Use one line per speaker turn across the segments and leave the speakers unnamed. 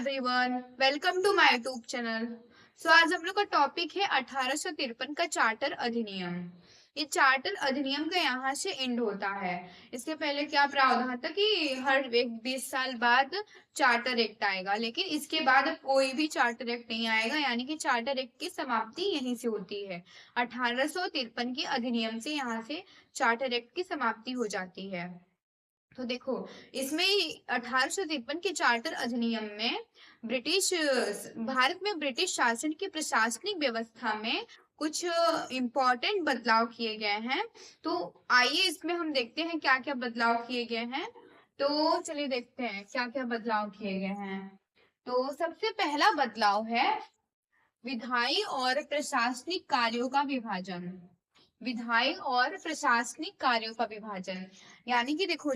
Everyone, welcome to my YouTube channel. आज हम लोग का टॉपिक है 1853 का चार्टर अधिनियम। ये चार्टर अधिनियम का यहाँ से एंड होता है। इसके पहले क्या प्रावधान था कि हर एक 20 साल बाद चार्टर एक्ट आएगा, लेकिन इसके बाद अब कोई भी चार्टर एक्ट नहीं आएगा, यानी कि चार्टर एक्ट की समाप्ति यहीं से होती है। 1853 के अधिनियम से यहाँ से चार्टर एक्ट की समाप्ति हो जाती है। तो देखो, इसमें 1853 के चार्टर अधिनियम में भारत में ब्रिटिश शासन की प्रशासनिक व्यवस्था में कुछ इम्पोर्टेंट बदलाव किए गए हैं। तो आइए इसमें हम देखते हैं क्या क्या बदलाव किए गए हैं। तो चलिए देखते हैं क्या क्या बदलाव किए गए हैं। तो सबसे पहला बदलाव है विधायी और प्रशासनिक कार्यों का विभाजन। विधायी और प्रशासनिक कार्यों का विभाजन, यानी कि देखो,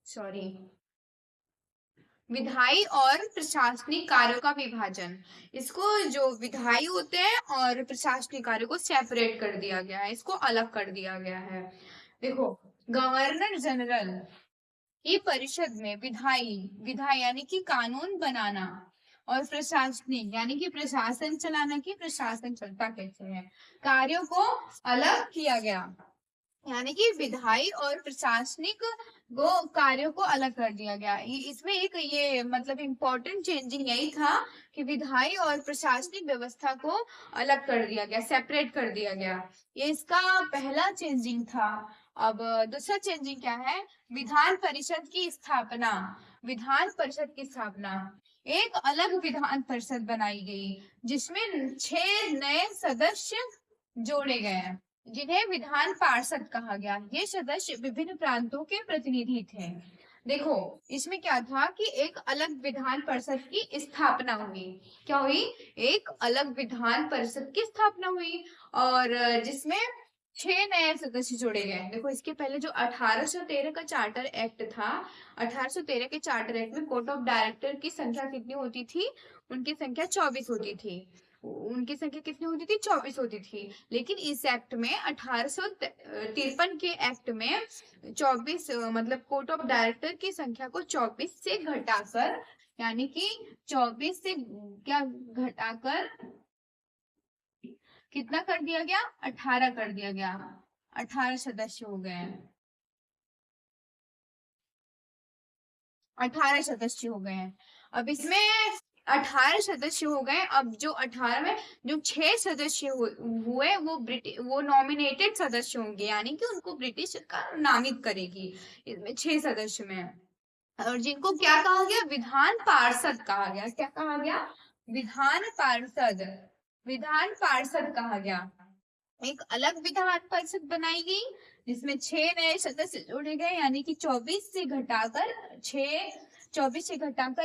सॉरी, विधायी और प्रशासनिक कार्यों का विभाजन। इसको जो विधायी होते हैं और प्रशासनिक कार्यों को सेपरेट कर दिया गया है, इसको अलग कर दिया गया है। देखो, गवर्नर जनरल की परिषद में विधायी विधायी यानी कि कानून बनाना और प्रशासनिक यानी कि प्रशासन चलाना की प्रशासन चलता कैसे है, कार्यों को अलग किया गया। यानी कि विधायी और प्रशासनिक वो कार्यों को अलग कर दिया गया। इसमें एक ये मतलब इम्पोर्टेंट चेंजिंग यही था कि विधायी और प्रशासनिक व्यवस्था को अलग कर दिया गया, सेपरेट कर दिया गया। ये इसका पहला चेंजिंग था। अब दूसरा चेंजिंग क्या है? विधान परिषद की स्थापना। विधान परिषद की स्थापना, एक अलग विधान परिषद बनाई गई जिसमें 6 नए सदस्य जोड़े गए हैं, जिन्हें विधान पार्षद कहा गया। ये सदस्य विभिन्न प्रांतों के प्रतिनिधि थे। देखो, इसमें क्या था कि एक अलग विधान परिषद की स्थापना हुई। क्या हुई? एक अलग विधान परिषद की स्थापना हुई और जिसमें 6 नए सदस्य जोड़े गए। देखो, इसके पहले जो 1813 का चार्टर एक्ट था, 1813 के चार्टर एक्ट में कोर्ट ऑफ डायरेक्टर की संख्या कितनी होती थी? उनकी संख्या 24 होती थी। उनकी संख्या कितनी होती थी? 24 होती थी। लेकिन इस एक्ट में 1853 के एक्ट में 24 मतलब कोर्ट ऑफ डायरेक्टर की संख्या को 24 से घटाकर, यानी कि 24 से क्या घटाकर कितना कर दिया गया? 18 कर दिया गया। 18 सदस्य हो गए। 18 सदस्य हो गए हैं। अब इसमें 18 सदस्य हो गए। अब जो 18 में जो 6 सदस्य हुए वो नॉमिनेटेड सदस्य होंगे, यानी कि उनको ब्रिटिश सरकार नामित करेगी। इसमें 6 सदस्य में, और जिनको क्या कहा गया? विधान पार्षद कहा गया। क्या कहा गया? विधान पार्षद। विधान पार्षद कहा गया। एक अलग विधान परिषद बनाई गई जिसमें 6 नए सदस्य जोड़े गए, यानी कि 24 से घटाकर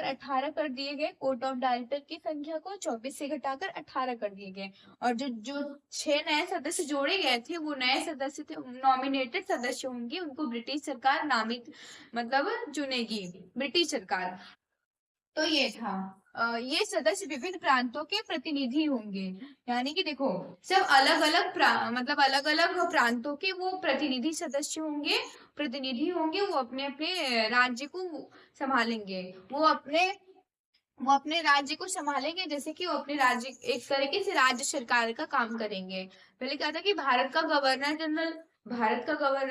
18 कर दिए गए। कोर्ट ऑफ डायरेक्टर की संख्या को 24 से घटाकर 18 कर दिए गए। और जो जो 6 नए सदस्य जोड़े गए थे, वो नए सदस्य थे, नॉमिनेटेड सदस्य होंगे, उनको ब्रिटिश सरकार नामित मतलब चुनेगी, ब्रिटिश सरकार। तो ये था। ये सदस्य विभिन्न प्रांतों के प्रतिनिधि होंगे, यानी कि देखो, सब अलग अलग मतलब अलग अलग प्रांतों के वो प्रतिनिधि सदस्य होंगे, प्रतिनिधि होंगे। वो अपने अपने राज्य को संभालेंगे। वो अपने राज्य को संभालेंगे, जैसे कि वो अपने राज्य, एक तरीके से राज्य सरकार का काम करेंगे। पहले क्या था कि भारत का गवर्नर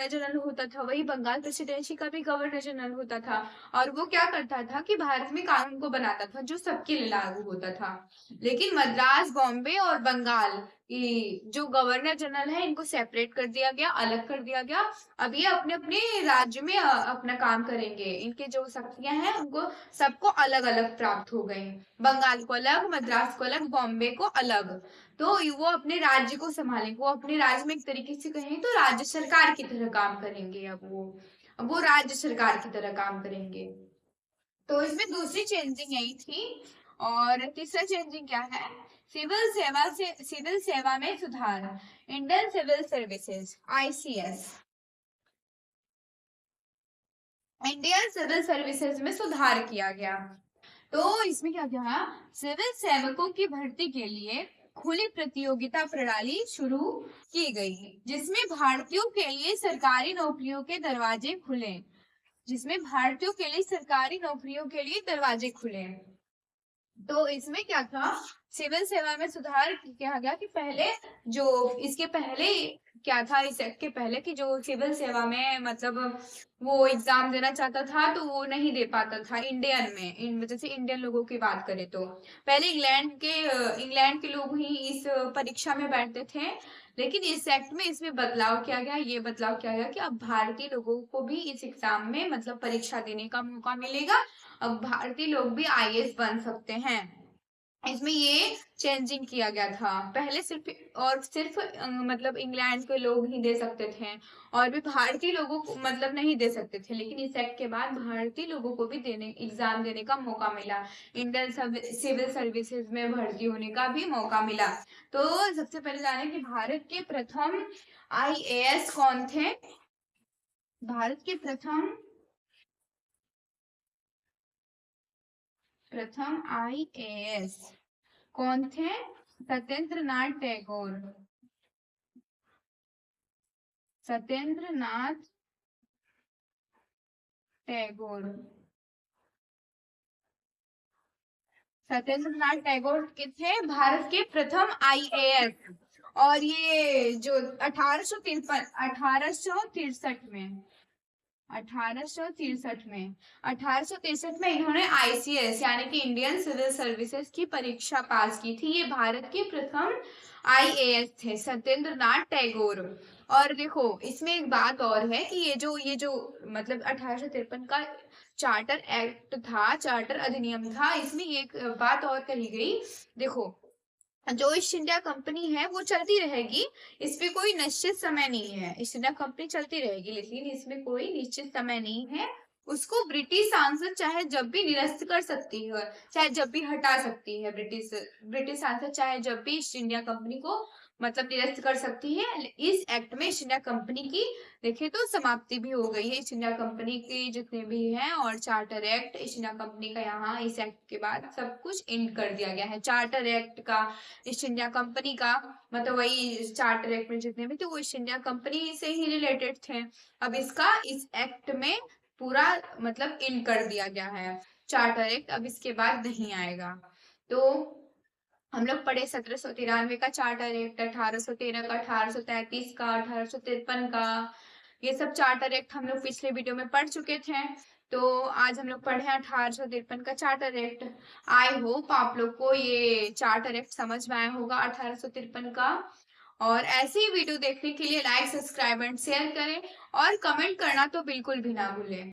जनरल होता था, वही बंगाल प्रेसिडेंसी का भी गवर्नर जनरल होता था। और वो क्या करता था कि भारत में कानून को बनाता था जो सबके लिए लागू होता था। लेकिन मद्रास, बॉम्बे और बंगाल जो गवर्नर जनरल है, इनको सेपरेट कर दिया गया, अलग कर दिया गया। अब ये अपने अपने राज्य में अपना काम करेंगे। इनके जो शक्तियां हैं उनको सबको अलग अलग प्राप्त हो गई। बंगाल को अलग, मद्रास को अलग, बॉम्बे को अलग। तो वो अपने राज्य को संभालेंगे। वो अपने राज्य में एक तरीके से कहें तो राज्य सरकार की तरह काम करेंगे। अब वो राज्य सरकार की तरह काम करेंगे। तो इसमें दूसरी चेंजिंग यही थी। और तीसरा चेंजिंग क्या है? सिविल सेवा में सुधार। Indian civil services, ICS, Indian civil services में सुधार किया गया। तो इसमें क्या किया? सिविल सेवकों की भर्ती के लिए खुली प्रतियोगिता प्रणाली शुरू की गई, जिसमें भारतीयों के लिए सरकारी नौकरियों के दरवाजे खुले। तो इसमें क्या था, सिविल सेवा में सुधार किया गया कि पहले जो इसके पहले क्या था, इस एक्ट के पहले कि जो सिविल सेवा में मतलब वो एग्जाम देना चाहता था तो वो नहीं दे पाता था इंडियन में, जैसे इंडियन लोगों की बात करें तो पहले इंग्लैंड के लोग ही इस परीक्षा में बैठते थे। लेकिन इस एक्ट में इसमें बदलाव किया गया, ये बदलाव किया गया कि अब भारतीय लोगों को भी इस एग्जाम में मतलब परीक्षा देने का मौका मिलेगा। अब भारतीय लोग भी आईएएस बन सकते हैं। इसमें ये चेंजिंग किया गया था। पहले सिर्फ मतलब इंग्लैंड के लोग ही दे सकते थे और भी भारतीय लोगों को मतलब नहीं दे सकते थे, लेकिन इस एक्ट के बाद भारतीय लोगों को भी देने एग्जाम देने का मौका मिला। इंडियन सिविल सर्विसेज में भर्ती होने का भी मौका मिला। तो सबसे पहले जाने कि भारत के प्रथम आईएएस कौन थे। भारत के प्रथम आईएएस कौन थे? सत्येंद्र नाथ टैगोर। सत्येंद्र नाथ टैगोर। सत्येंद्र नाथ टैगोर के थे भारत के प्रथम आईएएस। और ये जो 1863 में 1863 में इन्होंने आईसीएस यानी कि इंडियन सिविल सर्विसेज की परीक्षा पास की थी। ये भारत के प्रथम आईएएस थे सत्येंद्र नाथ टैगोर। और देखो इसमें एक बात और है कि ये जो मतलब 1853 का चार्टर एक्ट था, चार्टर अधिनियम था, इसमें एक बात और कही गई। देखो जो ईस्ट इंडिया कंपनी है वो चलती रहेगी, इस पे कोई निश्चित समय नहीं है। ईस्ट इंडिया कंपनी चलती रहेगी लेकिन इसमें कोई निश्चित समय नहीं है। उसको ब्रिटिश सांसद चाहे जब भी निरस्त कर सकती है, चाहे जब भी हटा सकती है। ब्रिटिश सांसद चाहे जब भी ईस्ट इंडिया कंपनी को मतलब निरस्त कर सकती है। इस एक्ट में ईस्ट इंडिया कंपनी की देखें तो समाप्ति भी हो गई है। ईस्ट इंडिया कंपनी के जितने भी हैं और charter act, east India company का यहाँ इस एक्ट के बाद सब कुछ एंड कर दिया गया है। चार्टर एक्ट का, ईस्ट इंडिया कंपनी का, मतलब वही चार्टर एक्ट में जितने भी थे वो ईस्ट इंडिया कंपनी से ही रिलेटेड थे। अब इसका इस एक्ट में पूरा मतलब इन कर दिया गया है चार्टर एक्ट, अब इसके बाद नहीं आएगा। तो हम लोग पढ़े 1793 का चार्टर एक्ट, 1813 का, 1833 का, 1853 का, ये सब चार्टर एक्ट हम लोग पिछले वीडियो में पढ़ चुके थे। तो आज हम लोग पढ़े 1853 का चार्टर एक्ट। आई होप आप लोग को ये चार्टर एक्ट समझ में आया होगा 1853 का। और ऐसे ही वीडियो देखने के लिए लाइक, सब्सक्राइब एंड शेयर करें और कमेंट करना तो बिल्कुल भी ना भूलें।